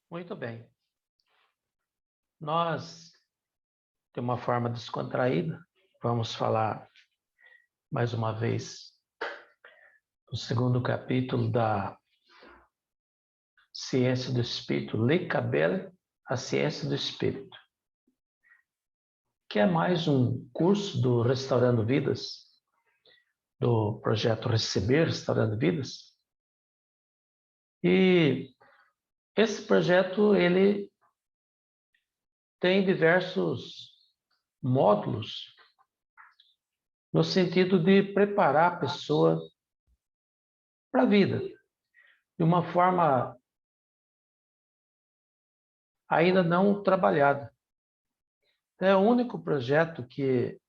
Muito bem. Nós, de uma forma descontraída, vamos falar mais uma vez do segundo capítulo da Ciência do Espírito, Le Cabel, a Ciência do Espírito, que é mais um curso do Restaurando Vidas, do projeto Receber Restaurando Vidas. E esse projeto, ele tem diversos módulos no sentido de preparar a pessoa para a vida, de uma forma ainda não trabalhada. É o único projeto que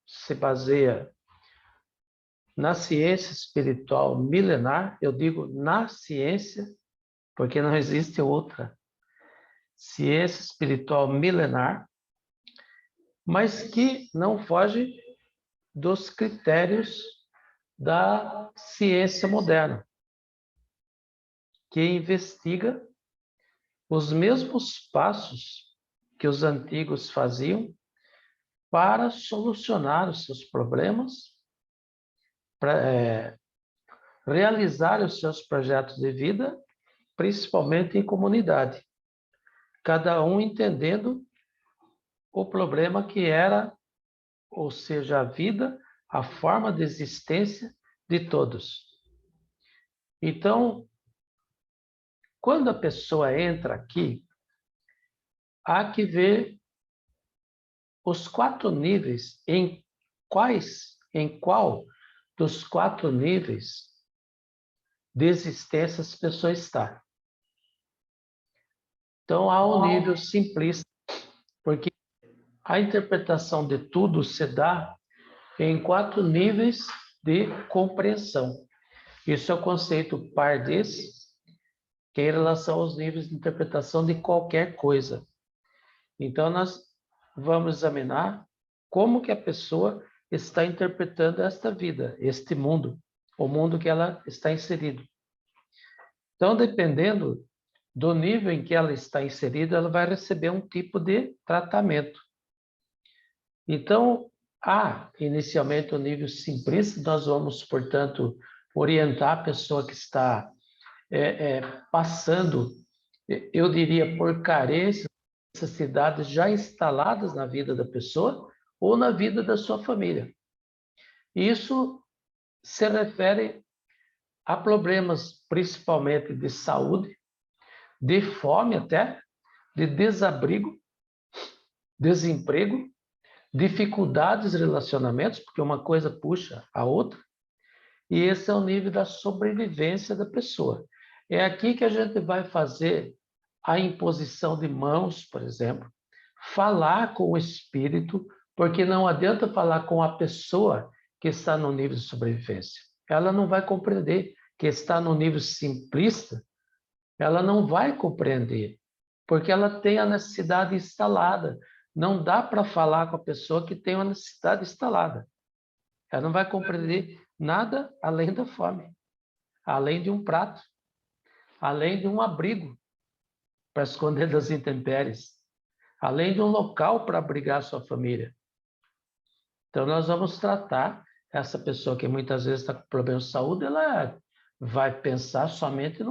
se baseia na ciência espiritual milenar, eu digo na ciência, porque não existe outra. Ciência espiritual milenar, mas que não foge dos critérios da ciência moderna, que investiga os mesmos passos que os antigos faziam para solucionar os seus problemas, para realizar os seus projetos de vida, principalmente em comunidade. Cada um entendendo o problema que era, ou seja, a vida, a forma de existência de todos. Então, quando a pessoa entra aqui, há que ver os 4 níveis, em qual dos 4 níveis de existência essa pessoa está. Então, há um nível simplista, porque a interpretação de tudo se dá em 4 níveis de compreensão. Isso é o conceito Pardes, que é em relação aos níveis de interpretação de qualquer coisa. Então, nós vamos examinar como que a pessoa está interpretando esta vida, este mundo, o mundo que ela está inserida. Então, dependendo do nível em que ela está inserida, ela vai receber um tipo de tratamento. Então, inicialmente o nível simplista, nós vamos, portanto, orientar a pessoa que está passando, eu diria, por carências, necessidades já instaladas na vida da pessoa ou na vida da sua família. Isso se refere a problemas principalmente de saúde, de fome até, de desabrigo, desemprego, dificuldades de relacionamentos, porque uma coisa puxa a outra, e esse é o nível da sobrevivência da pessoa. É aqui que a gente vai fazer a imposição de mãos, por exemplo, falar com o espírito, porque não adianta falar com a pessoa que está no nível de sobrevivência. Ela não vai compreender, que está no nível simplista, ela não vai compreender, porque ela tem a necessidade instalada. Não dá para falar com a pessoa que tem uma necessidade instalada. Ela não vai compreender nada além da fome, além de um prato, além de um abrigo para esconder das intempéries, além de um local para abrigar sua família. Então, nós vamos tratar essa pessoa que muitas vezes está com problema de saúde, ela vai pensar somente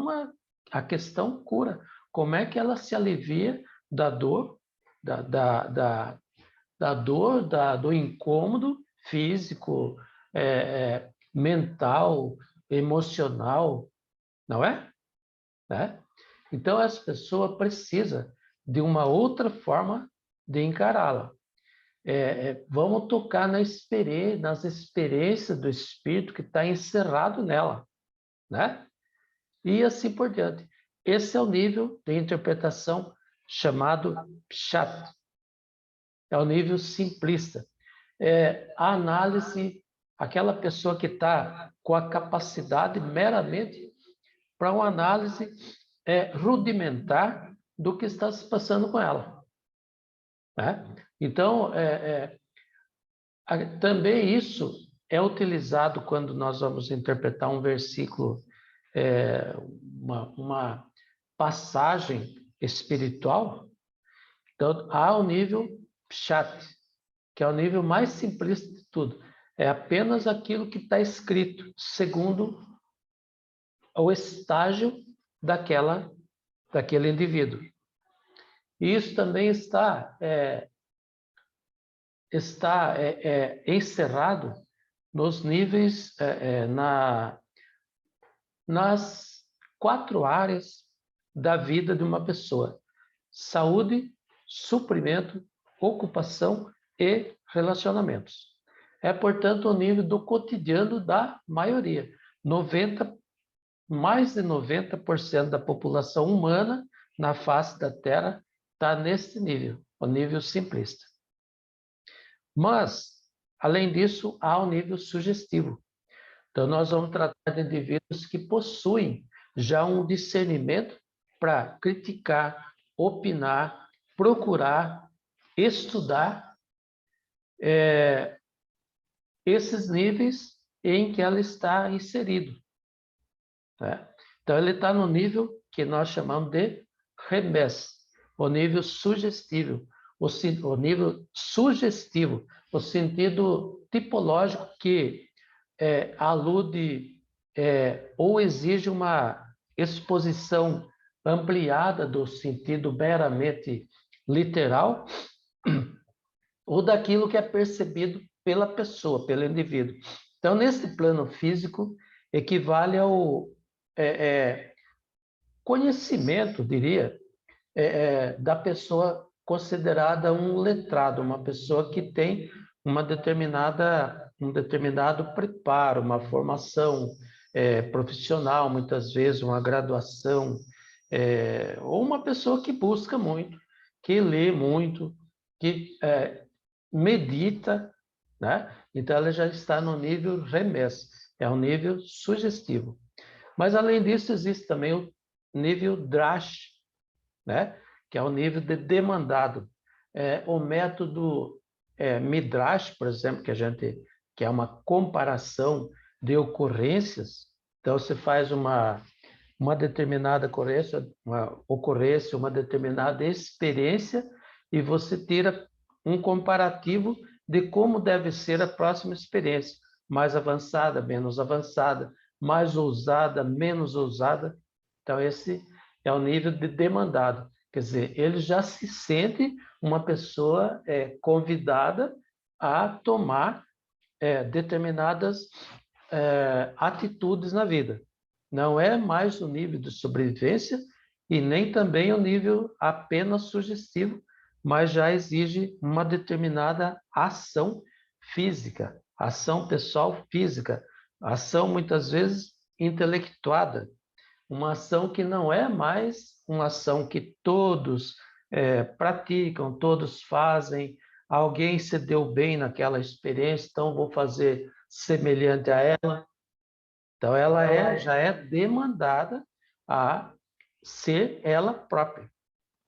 a questão cura. Como é que ela se alivia da dor, do incômodo físico, mental, emocional, não é? Né? Então, essa pessoa precisa de uma outra forma de encará-la. Vamos tocar nas experiências do espírito que está encerrado nela, né? E assim por diante. Esse é o nível de interpretação chamado Pshat. É o nível simplista. A análise, aquela pessoa que está com a capacidade meramente para uma análise rudimentar do que está se passando com ela. Né? Então, também isso é utilizado quando nós vamos interpretar um versículo, uma passagem espiritual, então há o nível Pshat, que é o nível mais simplista de tudo. É apenas aquilo que está escrito, segundo o estágio daquele indivíduo. E isso também está encerrado nos níveis, nas 4 áreas da vida de uma pessoa: saúde, suprimento, ocupação e relacionamentos. É, portanto, o nível do cotidiano da maioria. Mais de 90% da população humana na face da Terra está nesse nível, o nível simplista. Mas, além disso, há o nível sugestivo. Então, nós vamos tratar de indivíduos que possuem já um discernimento para criticar, opinar, procurar, estudar esses níveis em que ela está inserido. Né? Então, ele está no nível que nós chamamos de remés, o nível sugestivo, o nível sugestivo, o sentido tipológico que alude ou exige uma exposição ampliada do sentido meramente literal ou daquilo que é percebido pela pessoa, pelo indivíduo. Então, nesse plano físico, equivale ao conhecimento, diria, da pessoa considerada um letrado, uma pessoa que tem um determinado preparo, uma formação profissional, muitas vezes uma graduação, ou uma pessoa que busca muito, que lê muito, que medita, né? Então ela já está no nível remés, é um nível sugestivo. Mas além disso existe também o nível drash, né? Que é o nível de demandado. O método Midrash, por exemplo, que é uma comparação de ocorrências. Então, você faz uma determinada ocorrência, uma determinada experiência, e você tira um comparativo de como deve ser a próxima experiência, mais avançada, menos avançada, mais ousada, menos ousada. Então, esse é o nível de demandado. Quer dizer, ele já se sente uma pessoa convidada a tomar determinadas atitudes na vida. Não é mais o nível de sobrevivência e nem também o nível apenas sugestivo, mas já exige uma determinada ação física, ação pessoal física, ação muitas vezes intelectuada, uma ação que não é mais uma ação que todos praticam, todos fazem. Alguém se deu bem naquela experiência, então vou fazer semelhante a ela. Então ela já é demandada a ser ela própria,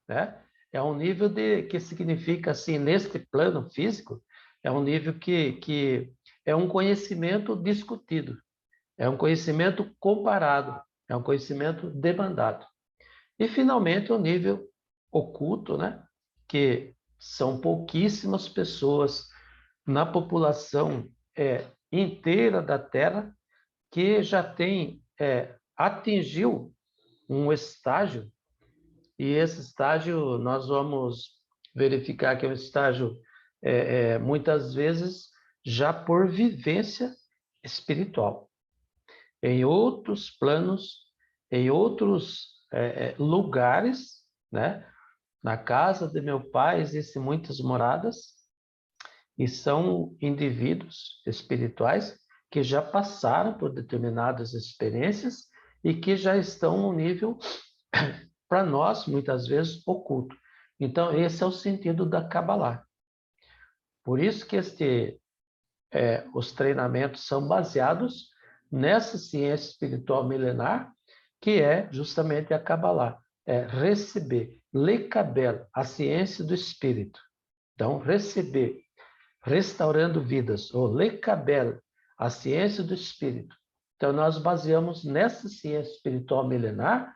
né? É um nível que significa assim, neste plano físico, é um nível que é um conhecimento discutido, é um conhecimento comparado, é um conhecimento demandado. E, finalmente, o nível oculto, né? Que são pouquíssimas pessoas na população inteira da Terra que já atingiu um estágio, e esse estágio nós vamos verificar que é um estágio, muitas vezes, já por vivência espiritual. Em outros planos, em outros lugares, né? Na casa de meu pai existem muitas moradas e são indivíduos espirituais que já passaram por determinadas experiências e que já estão no nível, para nós, muitas vezes, oculto. Então, esse é o sentido da Kabbalah. Por isso que os treinamentos são baseados nessa ciência espiritual milenar, que é justamente a Kabbalah, receber, lekabel, a ciência do espírito. Então, receber, restaurando vidas, ou lekabel, a ciência do espírito. Então, nós baseamos nessa ciência espiritual milenar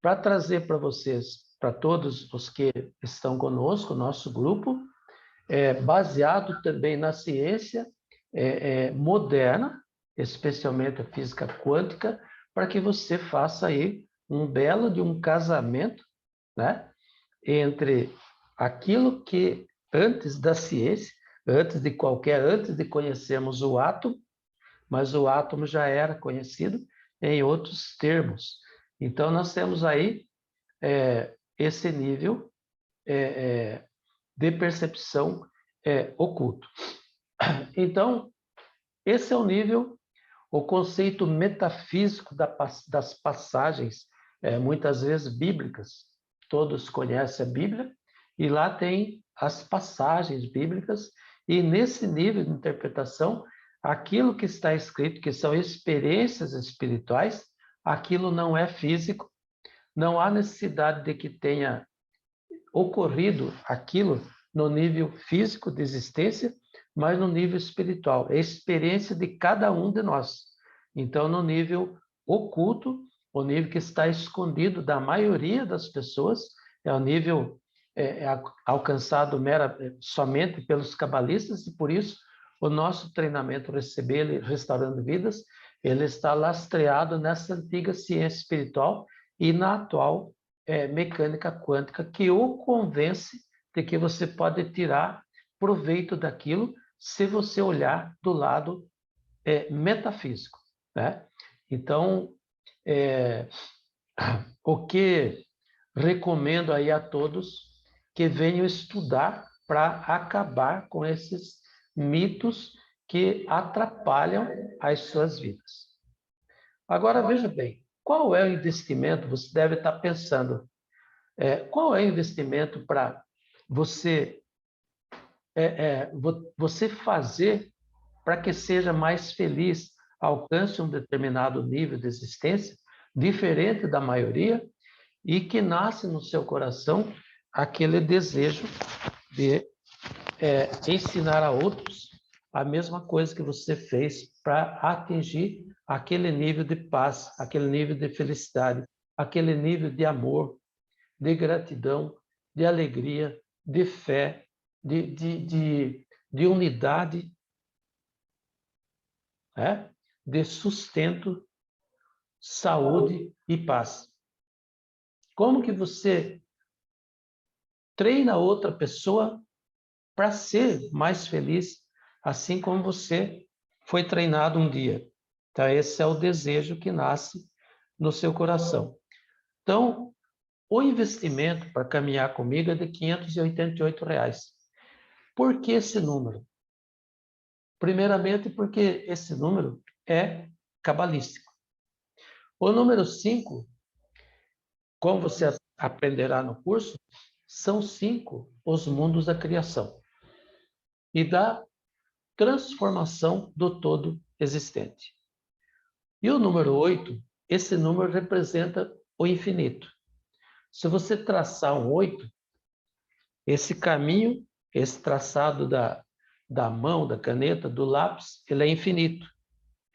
para trazer para vocês para todos os que estão conosco, nosso grupo, baseado também na ciência moderna, especialmente a física quântica, para que você faça aí um belo de um casamento, né, entre aquilo que antes da ciência, antes de conhecermos o átomo, mas o átomo já era conhecido em outros termos. Então, nós temos aí esse nível de percepção oculto. Então, esse é o nível, o conceito metafísico das passagens, muitas vezes bíblicas. Todos conhecem a Bíblia, e lá tem as passagens bíblicas, e nesse nível de interpretação, aquilo que está escrito, que são experiências espirituais, aquilo não é físico, não há necessidade de que tenha ocorrido aquilo no nível físico de existência, mas no nível espiritual. É a experiência de cada um de nós. Então, no nível oculto, o nível que está escondido da maioria das pessoas, é o nível alcançado somente pelos cabalistas, e por isso o nosso treinamento Receber Restaurando Vidas, ele está lastreado nessa antiga ciência espiritual e na atual mecânica quântica, que o convence de que você pode tirar proveito daquilo se você olhar do lado metafísico, né? Então, o que recomendo aí a todos que venham estudar para acabar com esses mitos que atrapalham as suas vidas. Agora, veja bem, qual é o investimento? Você deve estar pensando, qual é o investimento para você você fazer para que seja mais feliz, alcance um determinado nível de existência, diferente da maioria, e que nasce no seu coração aquele desejo de ensinar a outros a mesma coisa que você fez para atingir aquele nível de paz, aquele nível de felicidade, aquele nível de amor, de gratidão, de alegria, de fé, de unidade, de sustento, saúde e paz. Como que você treina outra pessoa para ser mais feliz, assim como você foi treinado um dia? Então, esse é o desejo que nasce no seu coração. Então, o investimento para caminhar comigo é de R$ 588. Por que esse número? Primeiramente, porque esse número é cabalístico. O número 5, como você aprenderá no curso, são 5 os mundos da criação e da transformação do todo existente. E o número 8, esse número representa o infinito. Se você traçar um 8, esse caminho, esse traçado da mão, da caneta, do lápis, ele é infinito.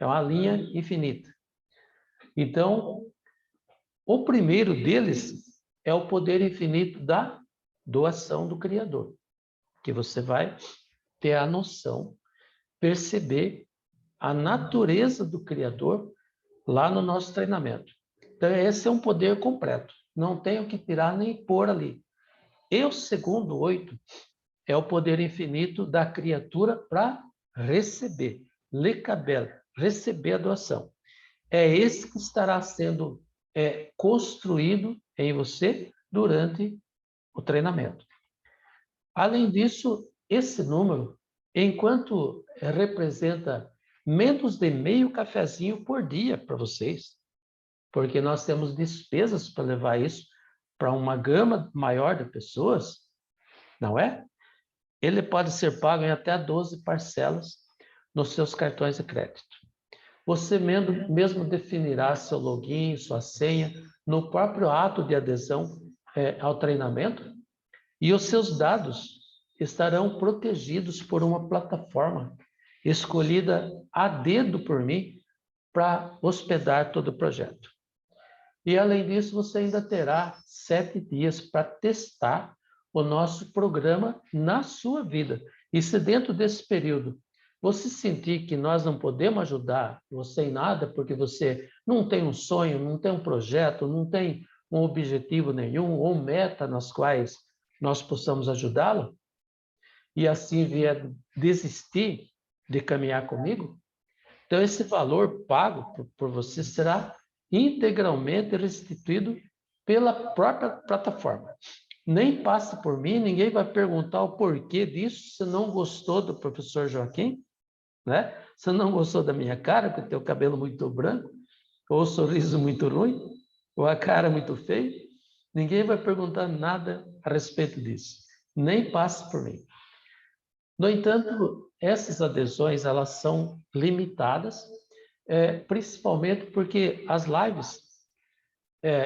É uma linha infinita. Então, o primeiro deles é o poder infinito da doação do Criador, que você vai ter a noção, perceber a natureza do Criador lá no nosso treinamento. Então, esse é um poder completo. Não tem o que tirar nem pôr ali. E o segundo 8 é o poder infinito da criatura para receber, lekabel, receber a doação. É esse que estará sendo construído em você durante o treinamento. Além disso, esse número, enquanto representa menos de meio cafezinho por dia para vocês, porque nós temos despesas para levar isso para uma gama maior de pessoas, não é? Ele pode ser pago em até 12 parcelas nos seus cartões de crédito. Você mesmo definirá seu login, sua senha, no próprio ato de adesão ao treinamento, e os seus dados estarão protegidos por uma plataforma escolhida a dedo por mim para hospedar todo o projeto. E, além disso, você ainda terá 7 dias para testar o nosso programa na sua vida. E se dentro desse período você sentir que nós não podemos ajudar você em nada, porque você não tem um sonho, não tem um projeto, não tem um objetivo nenhum, ou meta nas quais nós possamos ajudá-lo, e assim vier desistir de caminhar comigo, então esse valor pago por você será integralmente restituído pela própria plataforma. Nem passa por mim, ninguém vai perguntar o porquê disso, se não gostou do professor Joaquim, né? Se não gostou da minha cara, porque tem o cabelo muito branco, ou o sorriso muito ruim, ou a cara muito feia, ninguém vai perguntar nada a respeito disso. Nem passa por mim. No entanto, essas adesões elas são limitadas, principalmente porque as lives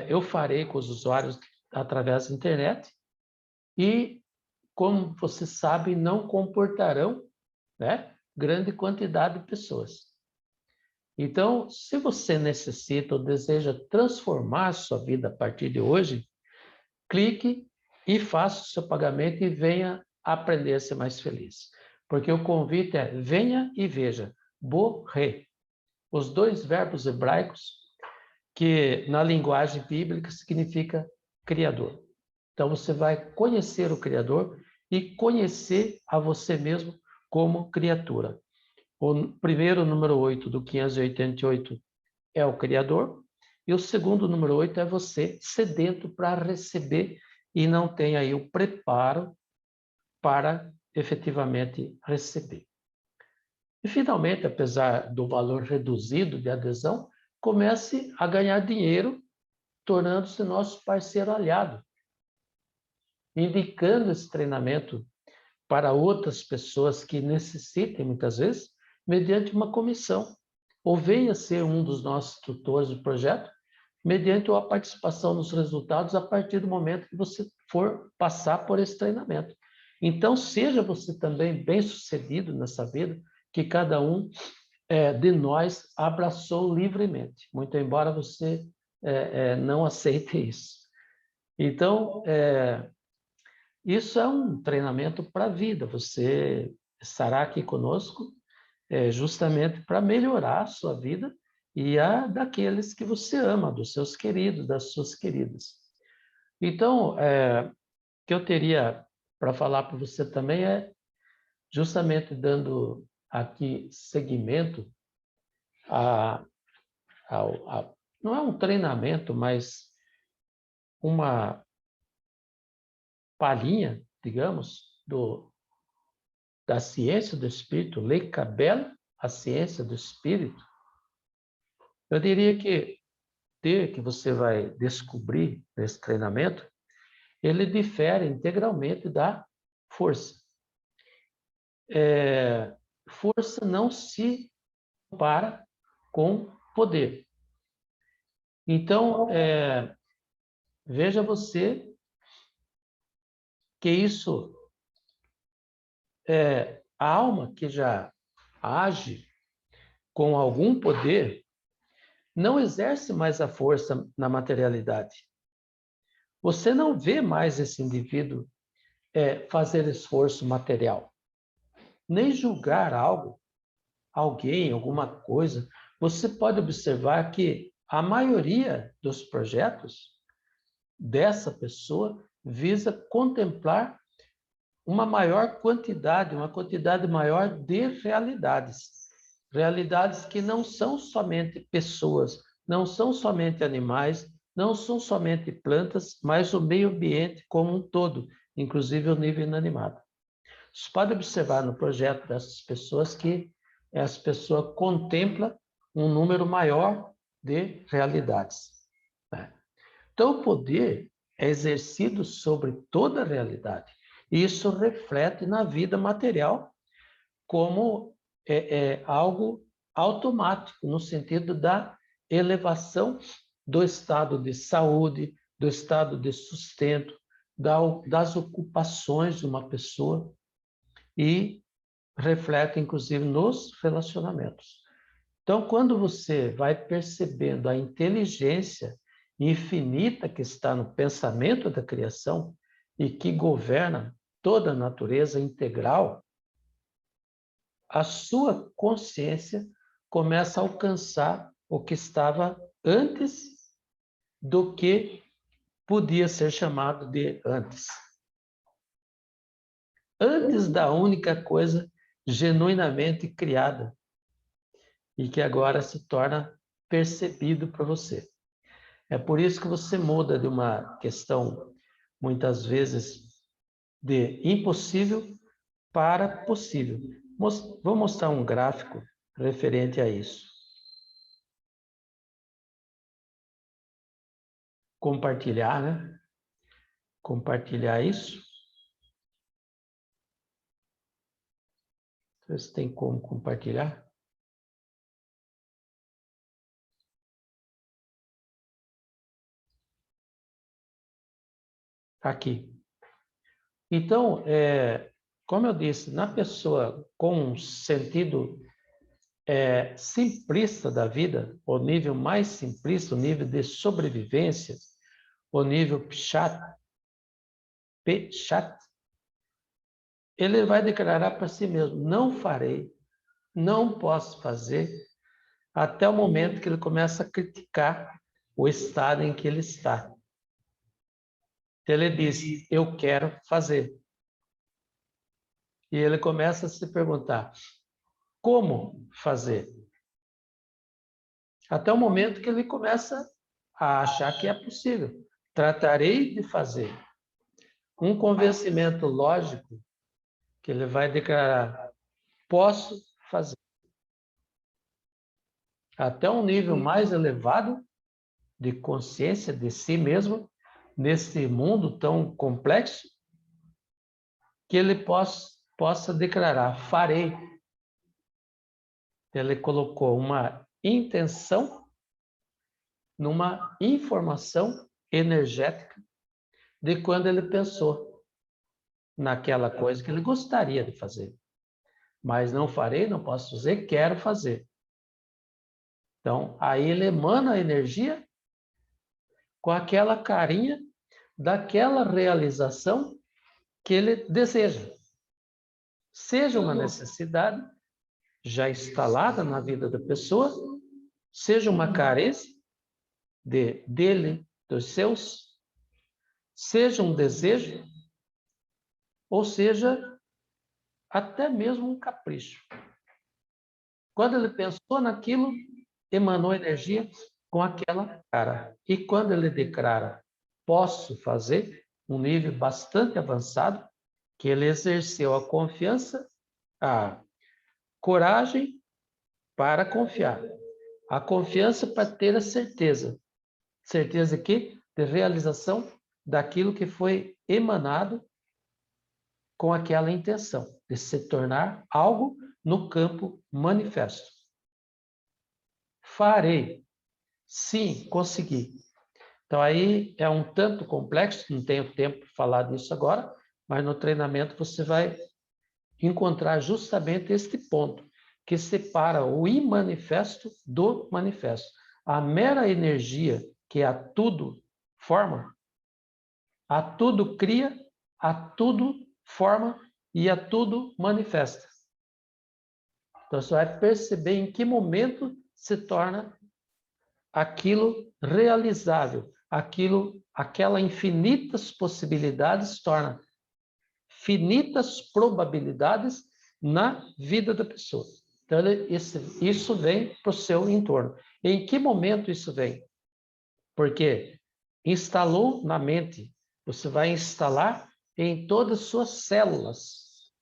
eu farei com os usuários através da internet e, como você sabe, não comportarão, né, grande quantidade de pessoas. Então, se você necessita ou deseja transformar a sua vida a partir de hoje, clique e faça o seu pagamento e venha aprender a ser mais feliz. Porque o convite é venha e veja. Boré. Os 2 verbos hebraicos que na linguagem bíblica significa Criador. Então você vai conhecer o Criador e conhecer a você mesmo como criatura. O primeiro número 8 do 588 é o Criador, e o segundo número 8 é você sedento para receber e não tem aí o preparo para efetivamente receber. E, finalmente, apesar do valor reduzido de adesão, comece a ganhar dinheiro, tornando-se nosso parceiro aliado, indicando esse treinamento para outras pessoas que necessitem, muitas vezes, mediante uma comissão. Ou venha ser um dos nossos tutores do projeto, mediante a participação nos resultados a partir do momento que você for passar por esse treinamento. Então, seja você também bem-sucedido nessa vida, que cada um de nós abraçou livremente, muito embora você não aceite isso. Então, isso é um treinamento para a vida. Você estará aqui conosco justamente para melhorar a sua vida e a daqueles que você ama, dos seus queridos, das suas queridas. Então, o que eu teria para falar para você também é justamente dando aqui seguimento não é um treinamento, mas uma palhinha, digamos, da ciência do espírito, Lei Cabela, a ciência do espírito. Eu diria que que você vai descobrir nesse treinamento, ele difere integralmente da força. Força não se compara com poder. Então, veja você que isso a alma que já age com algum poder não exerce mais a força na materialidade. Você não vê mais esse indivíduo fazer esforço material, nem julgar algo, alguém, alguma coisa. Você pode observar que a maioria dos projetos dessa pessoa visa contemplar uma quantidade maior de realidades. Realidades que não são somente pessoas, não são somente animais, não são somente plantas, mas o meio ambiente como um todo, inclusive o nível inanimado. Você pode observar no projeto dessas pessoas que essa pessoa contempla um número maior de realidades. Né? Então, o poder é exercido sobre toda a realidade. E isso reflete na vida material como algo automático, no sentido da elevação do estado de saúde, do estado de sustento, das ocupações de uma pessoa e reflete, inclusive, nos relacionamentos. Então, quando você vai percebendo a inteligência infinita que está no pensamento da criação e que governa toda a natureza integral, a sua consciência começa a alcançar o que estava antes do que podia ser chamado de antes. Antes da única coisa genuinamente criada e que agora se torna percebido por você. É por isso que você muda de uma questão, muitas vezes, de impossível para possível. Vou mostrar um gráfico referente a isso. Compartilhar, né? Compartilhar isso. Você tem como compartilhar? Aqui. Então, como eu disse, na pessoa com um sentido simplista da vida, o nível mais simplista, o nível de sobrevivência, o nível Pshat, ele vai declarar para si mesmo: não farei, não posso fazer, até o momento que ele começa a criticar o estado em que ele está. Então, ele diz: eu quero fazer. E ele começa a se perguntar: como fazer? Até o momento que ele começa a achar que é possível. Tratarei de fazer. Um convencimento lógico que ele vai declarar: posso fazer. Até um nível mais elevado de consciência de si mesmo, nesse mundo tão complexo, que ele possa declarar: farei. Ele colocou uma intenção numa informação energética de quando ele pensou naquela coisa que ele gostaria de fazer. Mas não farei, não posso fazer, quero fazer. Então, aí ele emana a energia com aquela carinha daquela realização que ele deseja. Seja uma necessidade já instalada na vida da pessoa, seja uma carência dele, dos seus, seja um desejo, ou seja, até mesmo um capricho. Quando ele pensou naquilo, emanou energia com aquela cara. E quando ele declara: posso fazer, um nível bastante avançado, que ele exerceu a confiança, a coragem para confiar, a confiança para ter a certeza. Certeza de quê? De realização daquilo que foi emanado com aquela intenção, de se tornar algo no campo manifesto. Farei. Sim, consegui. Então, aí é um tanto complexo, não tenho tempo para falar disso agora, mas no treinamento você vai encontrar justamente este ponto, que separa o imanifesto do manifesto. A mera energia que a tudo forma, a tudo cria, a tudo forma e a tudo manifesta. Então, você vai perceber em que momento se torna aquilo realizável, aquela infinitas possibilidades se torna finitas probabilidades na vida da pessoa. Então, isso vem para o seu entorno. Em que momento isso vem? Porque instalou na mente, você vai instalar em todas as suas células.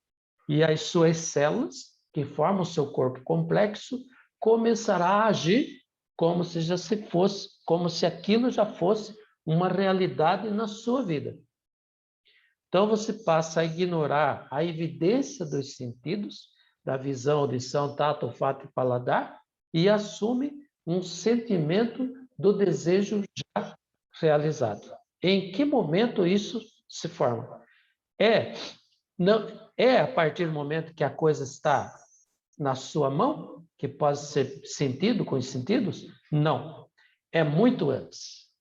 E as suas células, que formam o seu corpo complexo, começará a agir como se já se fosse, como se aquilo já fosse uma realidade na sua vida. Então você passa a ignorar a evidência dos sentidos, da visão, audição, tato, olfato e paladar, e assume um sentimento do desejo já realizado. Em que momento isso se forma? Não é a partir do momento que a coisa está na sua mão, que pode ser sentido com os sentidos? Não. É muito antes.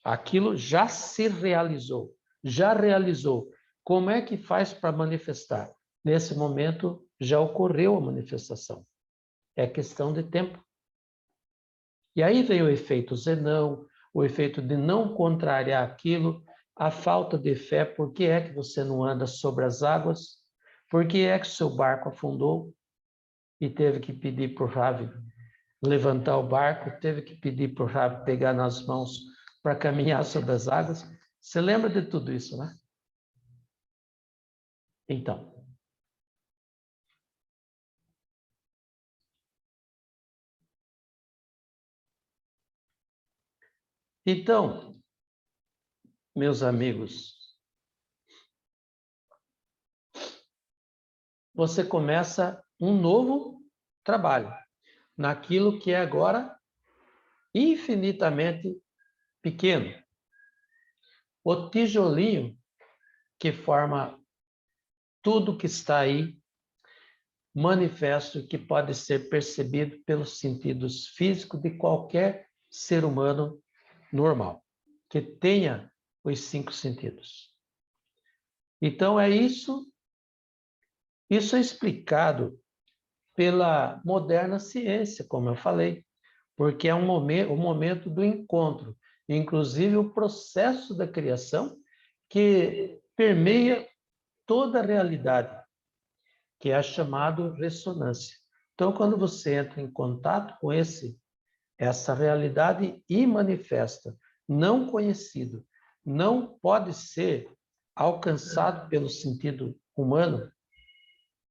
Aquilo já se realizou, já realizou. Como é que faz para manifestar? Nesse momento já ocorreu a manifestação. É questão de tempo. E aí vem o efeito Zenão, o efeito de não contrariar aquilo, a falta de fé. Por que é que você não anda sobre as águas? Por que é que seu barco afundou e teve que pedir para o Ravi levantar o barco, teve que pedir para o Ravi pegar nas mãos para caminhar sobre as águas? Você lembra de tudo isso, né? Então, meus amigos, você começa um novo trabalho naquilo que é agora infinitamente pequeno. O tijolinho que forma tudo que está aí, manifesto, que pode ser percebido pelos sentidos físicos de qualquer ser humano normal, que tenha os 5 sentidos. Então, é isso. Isso é explicado pela moderna ciência, como eu falei, porque é o momento do encontro, inclusive o processo da criação que permeia toda a realidade, que é chamado ressonância. Então, quando você entra em contato com essa realidade imanifesta, não conhecido, não pode ser alcançado pelo sentido humano,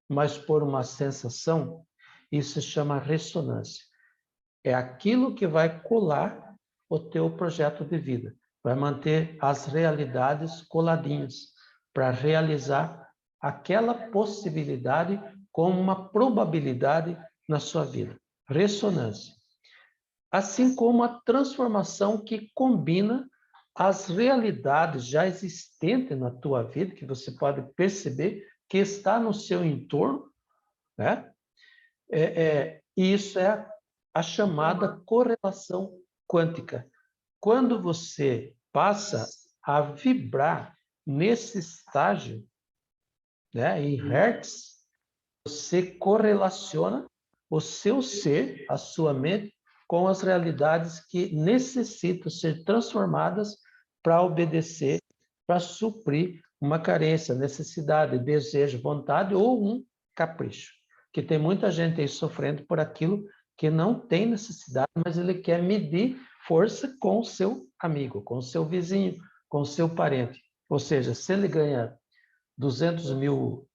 mas por uma sensação, isso se chama ressonância. É aquilo que vai colar o teu projeto de vida, vai manter as realidades coladinhas para realizar aquela possibilidade como uma probabilidade na sua vida. Ressonância. Assim como a transformação que combina as realidades já existentes na tua vida, que você pode perceber que está no seu entorno, né? E isso é a chamada correlação quântica. Quando você passa a vibrar nesse estágio, né, em Hertz, você correlaciona o seu ser, a sua mente, com as realidades que necessitam ser transformadas para obedecer, para suprir uma carência, necessidade, desejo, vontade ou um capricho. Que tem muita gente aí sofrendo por aquilo que não tem necessidade, mas ele quer medir força com o seu amigo, com o seu vizinho, com o seu parente. Ou seja, se ele ganha 200 mil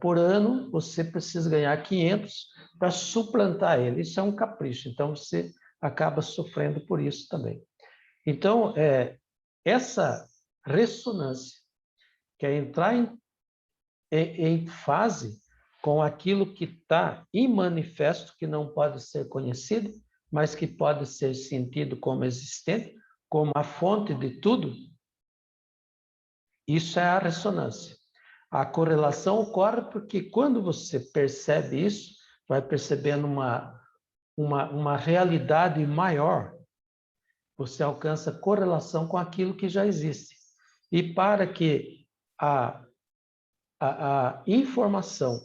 por ano, você precisa ganhar 500 para suplantar ele. Isso é um capricho, então você acaba sofrendo por isso também. Então, essa ressonância, que é entrar em fase com aquilo que está em manifesto, que não pode ser conhecido, mas que pode ser sentido como existente, como a fonte de tudo, isso é a ressonância. A correlação ocorre porque quando você percebe isso, vai percebendo uma realidade maior, você alcança correlação com aquilo que já existe. E para que a informação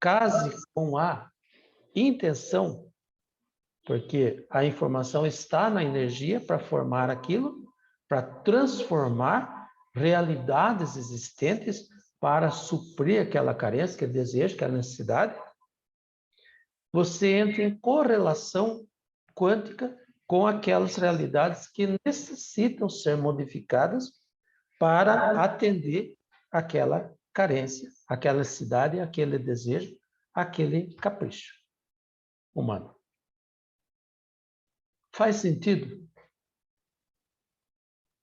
case com a intenção, porque a informação está na energia para formar aquilo, para transformar realidades existentes para suprir aquela carência, aquele desejo, aquela necessidade, você entra em correlação quântica com aquelas realidades que necessitam ser modificadas para atender aquela carência, aquela necessidade, aquele desejo, aquele capricho humano. Faz sentido?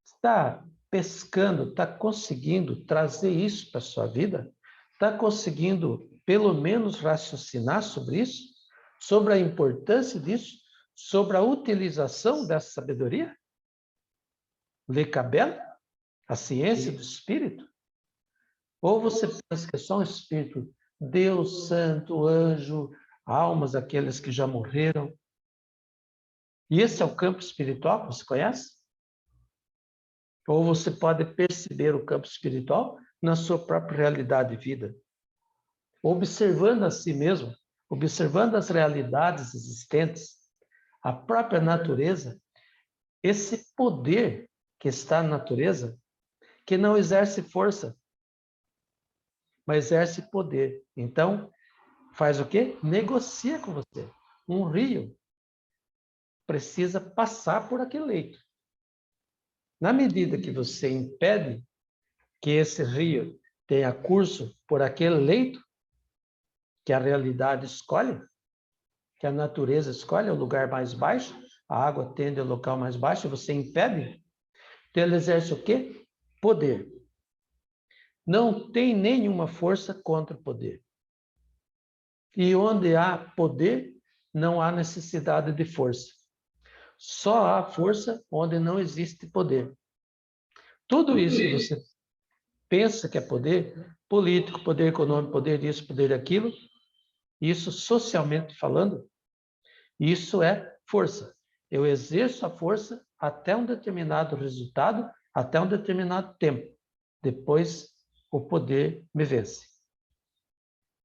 Está pescando, está conseguindo trazer isso para a sua vida? Está conseguindo, pelo menos, raciocinar sobre isso? Sobre a importância disso? Sobre a utilização dessa sabedoria? Le Cabel? A ciência do espírito? Ou você pensa que é só um espírito, Deus, santo, anjo, almas, aqueles que já morreram? E esse é o campo espiritual que você conhece? Ou você pode perceber o campo espiritual na sua própria realidade de vida. Observando a si mesmo, observando as realidades existentes, a própria natureza, esse poder que está na natureza, que não exerce força, mas exerce poder. Então, faz o quê? Negocia com você. Um rio precisa passar por aquele leito. Na medida que você impede que esse rio tenha curso por aquele leito, que a realidade escolhe, que a natureza escolhe, o lugar mais baixo, a água tende ao local mais baixo, você impede, então ele exerce o quê? Poder. Não tem nenhuma força contra o poder. E onde há poder, não há necessidade de força. Só há força onde não existe poder. Tudo isso que você pensa que é poder, político, poder econômico, poder disso, poder daquilo, isso socialmente falando, isso é força. Eu exerço a força até um determinado resultado, até um determinado tempo. Depois, o poder me vence.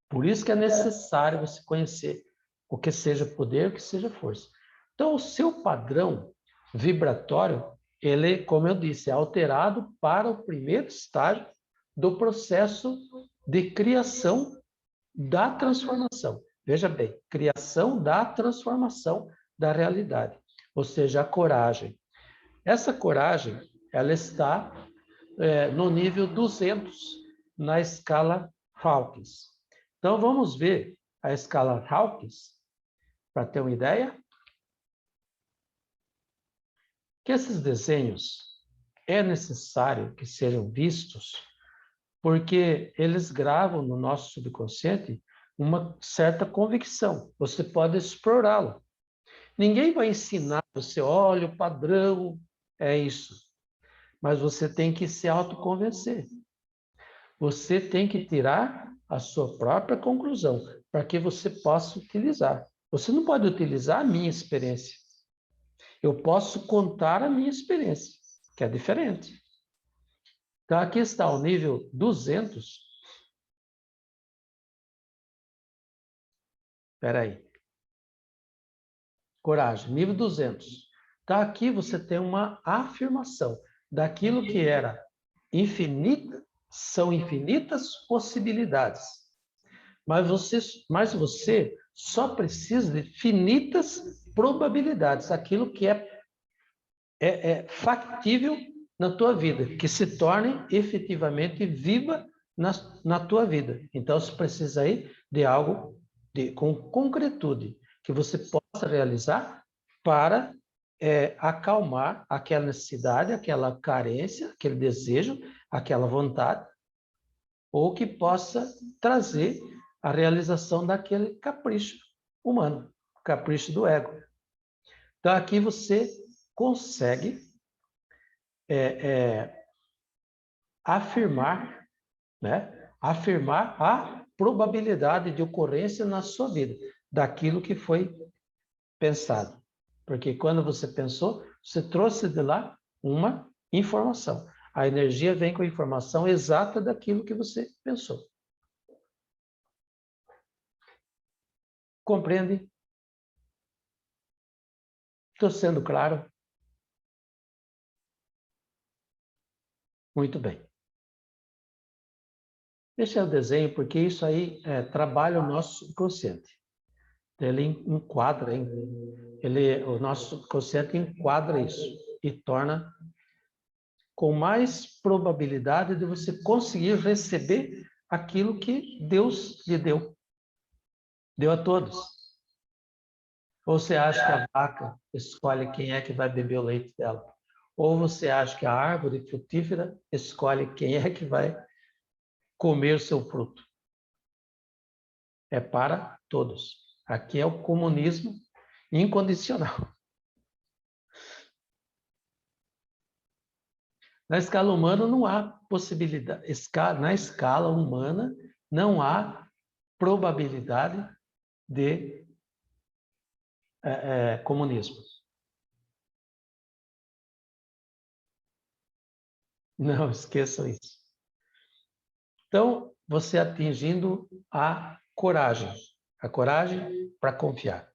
Por isso que é necessário você conhecer o que seja poder, o que seja força. Então, o seu padrão vibratório, ele, como eu disse, é alterado para o primeiro estágio do processo de criação da transformação. Veja bem, criação da transformação da realidade, ou seja, a coragem. Essa coragem, ela está no nível 200 na escala Hawkins. Então, vamos ver a escala Hawkins, para ter uma ideia. Que esses desenhos é necessário que sejam vistos, porque eles gravam no nosso subconsciente uma certa convicção. Você pode explorá-lo. Ninguém vai ensinar você, olha, o padrão é isso. Mas você tem que se autoconvencer. Você tem que tirar a sua própria conclusão, para que você possa utilizar. Você não pode utilizar a minha experiência. Eu posso contar a minha experiência, que é diferente. Então, aqui está o nível 200. Espera aí. Coragem, nível 200. Então, aqui você tem uma afirmação daquilo que era infinita, são infinitas possibilidades. Mas você só precisa de finitas probabilidades, aquilo que é factível na tua vida, que se torne efetivamente viva na tua vida. Então, você precisa aí de algo com concretude, que você possa realizar para acalmar aquela necessidade, aquela carência, aquele desejo, aquela vontade, ou que possa trazer a realização daquele capricho humano, capricho do ego. Então, aqui você consegue afirmar, né? Afirmar a probabilidade de ocorrência na sua vida, daquilo que foi pensado. Porque quando você pensou, você trouxe de lá uma informação. A energia vem com a informação exata daquilo que você pensou. Compreende? Estou sendo claro? Muito bem. Esse é o desenho, porque isso aí trabalha o nosso subconsciente. Ele enquadra, o nosso subconsciente enquadra isso e torna com mais probabilidade de você conseguir receber aquilo que Deus lhe deu. Deu a todos. Ou você acha que a vaca escolhe quem é que vai beber o leite dela? Ou você acha que a árvore frutífera escolhe quem é que vai comer o seu fruto? É para todos. Aqui é o comunismo incondicional. Na escala humana não há possibilidade, na escala humana não há probabilidade de comunismo. Não esqueçam isso. Então, você atingindo a coragem para confiar.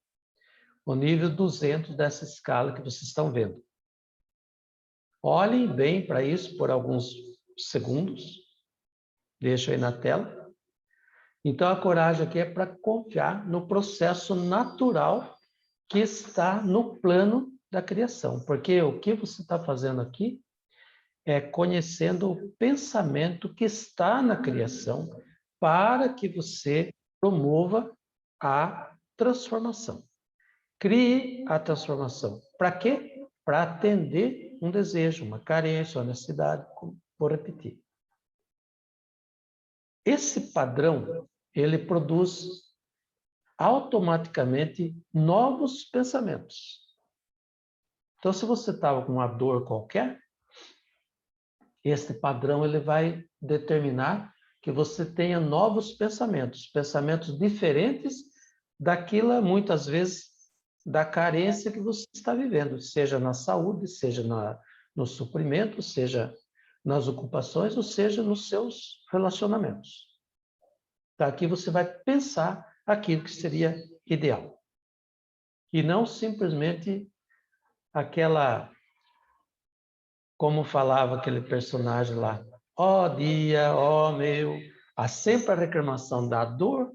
O nível 200 dessa escala que vocês estão vendo. Olhem bem para isso por alguns segundos. Deixa aí na tela. Então, a coragem aqui é para confiar no processo natural que está no plano da criação. Porque o que você está fazendo aqui é conhecendo o pensamento que está na criação para que você promova a transformação. Crie a transformação. Para quê? Para atender um desejo, uma carência, uma necessidade, vou repetir. Esse padrão, ele produz automaticamente novos pensamentos. Então, se você estava com uma dor qualquer, esse padrão ele vai determinar que você tenha novos pensamentos, pensamentos diferentes daquilo, muitas vezes, da carência que você está vivendo, seja na saúde, seja no suprimento, seja nas ocupações, ou seja nos seus relacionamentos. Daqui você vai pensar aquilo que seria ideal. E não simplesmente aquela, como falava aquele personagem lá, ó dia, ó meu, há sempre a reclamação da dor,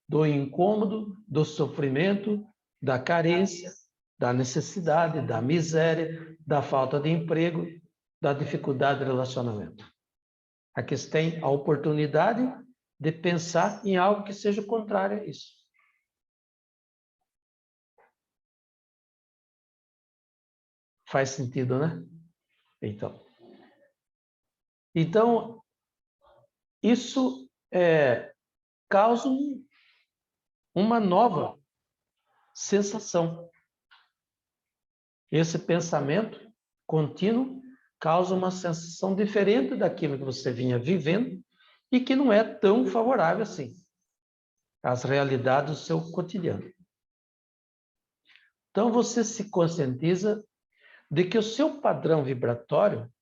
do incômodo, do sofrimento, da carência, da necessidade, da miséria, da falta de emprego, da dificuldade de relacionamento. Aqui você tem a oportunidade de pensar em algo que seja contrário a isso. Faz sentido, né? Então isso causa uma nova sensação. Esse pensamento contínuo causa uma sensação diferente daquilo que você vinha vivendo e que não é tão favorável assim às realidades do seu cotidiano. Então você se conscientiza de que o seu padrão vibratório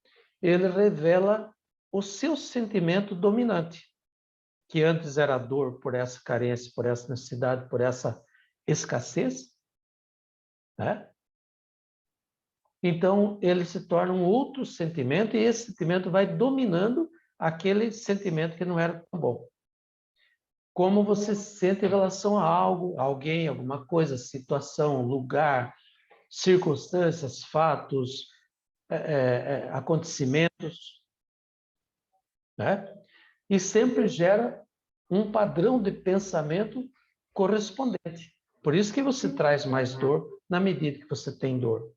ele revela o seu sentimento dominante, que antes era a dor por essa carência, por essa necessidade, por essa escassez, né? Então, ele se torna um outro sentimento e esse sentimento vai dominando aquele sentimento que não era tão bom. Como você se sente em relação a algo, alguém, alguma coisa, situação, lugar, circunstâncias, fatos, acontecimentos, né? E sempre gera um padrão de pensamento correspondente. Por isso que você traz mais dor na medida que você tem dor.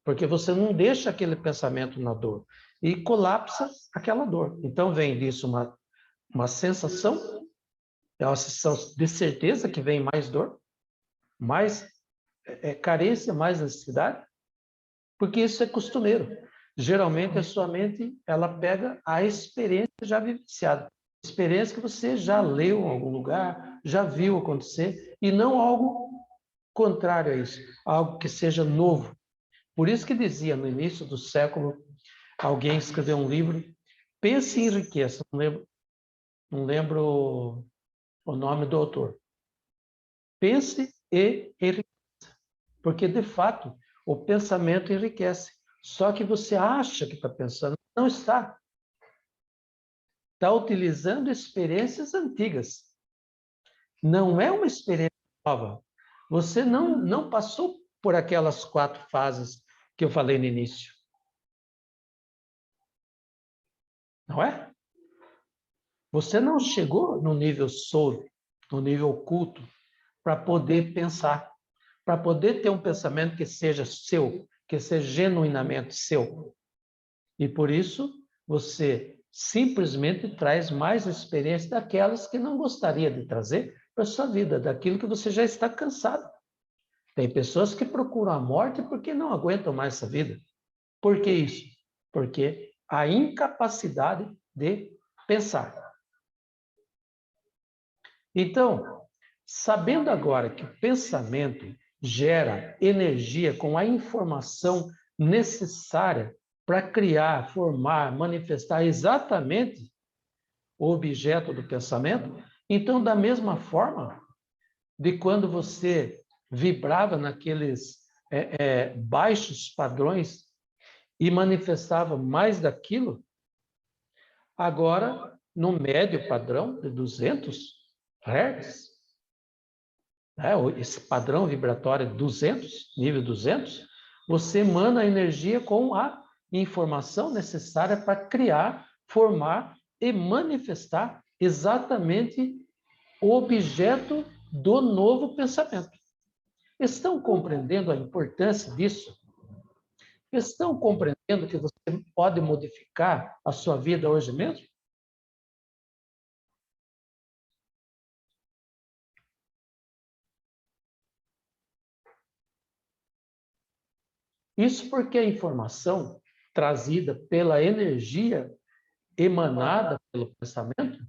Porque você não deixa aquele pensamento na dor e colapsa aquela dor. Então vem disso uma sensação, é uma sensação de certeza que vem mais dor, mais carência, mais necessidade, porque isso é costumeiro. Geralmente a sua mente ela pega a experiência já vivenciada, experiência que você já leu em algum lugar, já viu acontecer e não algo contrário a isso, algo que seja novo. Por isso que dizia no início do século, alguém escreveu um livro, Pense e Enriqueça, não lembro o nome do autor. Pense e enriqueça, porque de fato o pensamento enriquece. Só que você acha que está pensando, não está. Está utilizando experiências antigas. Não é uma experiência nova. Você não passou por aquelas 4 fases que eu falei no início. Não é? Você não chegou no nível soul, no nível oculto, para poder pensar, para poder ter um pensamento que seja seu, que seja genuinamente seu. E por isso, você simplesmente traz mais experiência daquelas que não gostaria de trazer para a sua vida, daquilo que você já está cansado. Tem pessoas que procuram a morte porque não aguentam mais essa vida. Por que isso? Porque a incapacidade de pensar. Então, sabendo agora que o pensamento gera energia com a informação necessária para criar, formar, manifestar exatamente o objeto do pensamento. Então, da mesma forma de quando você vibrava naqueles baixos padrões e manifestava mais daquilo, agora, no médio padrão de 200 Hz, esse padrão vibratório 200, nível 200, você emana a energia com a informação necessária para criar, formar e manifestar exatamente o objeto do novo pensamento. Estão compreendendo a importância disso? Estão compreendendo que você pode modificar a sua vida hoje mesmo? Isso porque a informação trazida pela energia emanada pelo pensamento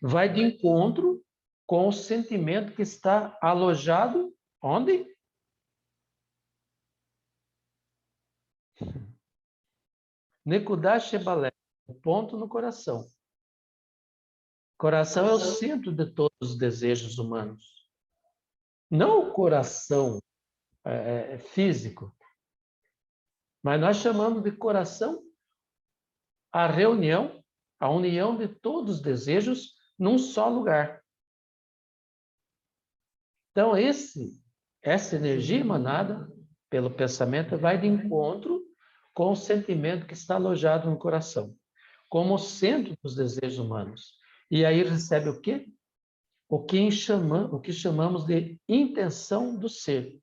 vai de encontro com o sentimento que está alojado onde? Nekudash Shebalé, o ponto no coração. Coração é o centro de todos os desejos humanos. Não o coração físico, mas nós chamamos de coração a reunião, a união de todos os desejos num só lugar. Então, essa energia emanada pelo pensamento vai de encontro com o sentimento que está alojado no coração, como o centro dos desejos humanos. E aí recebe o quê? O que chamamos de intenção do ser.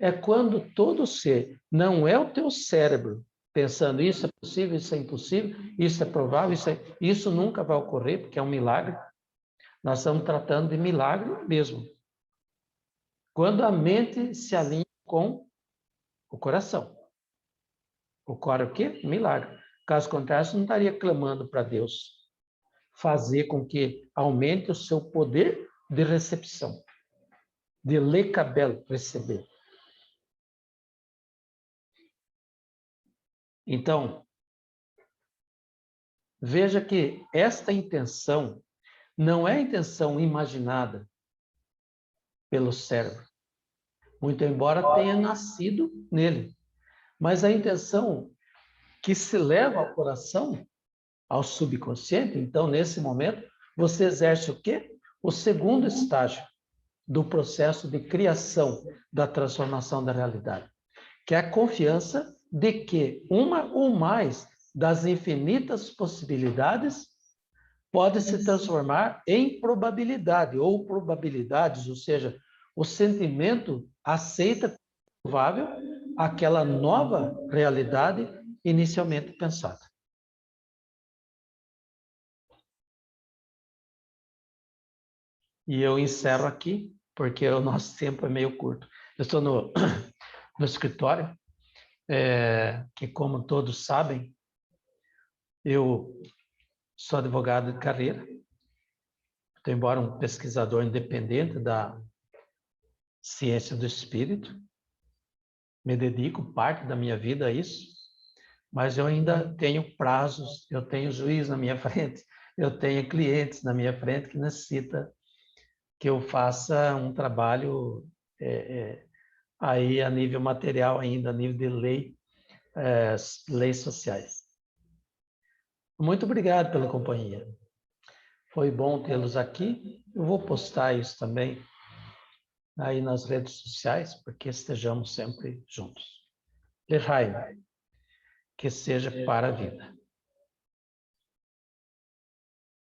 É quando todo ser, não é o teu cérebro pensando isso é possível, isso é impossível, isso é provável, isso nunca vai ocorrer, porque é um milagre. Nós estamos tratando de milagre mesmo. Quando a mente se alinha com o coração. Ocorre o quê? Milagre. Caso contrário, você não estaria clamando para Deus fazer com que aumente o seu poder de recepção, de lekabel, receber. Então, veja que esta intenção não é a intenção imaginada pelo cérebro, muito embora tenha nascido nele, mas a intenção que se leva ao coração, ao subconsciente. Então, nesse momento, você exerce o quê? O segundo estágio do processo de criação da transformação da realidade, que é a confiança de que uma ou mais das infinitas possibilidades pode se transformar em probabilidade ou probabilidades, ou seja, o sentimento aceita como provável aquela nova realidade inicialmente pensada. E eu encerro aqui, porque o nosso tempo é meio curto. Eu estou no escritório, que, como todos sabem, eu sou advogado de carreira, embora um pesquisador independente da ciência do espírito, me dedico parte da minha vida a isso, mas eu ainda tenho prazos, eu tenho juiz na minha frente, eu tenho clientes na minha frente que necessita que eu faça um trabalho aí a nível material ainda, a nível de lei, leis sociais. Muito obrigado pela companhia. Foi bom tê-los aqui. Eu vou postar isso também aí nas redes sociais, porque estejamos sempre juntos. Lehaim, que seja para a vida.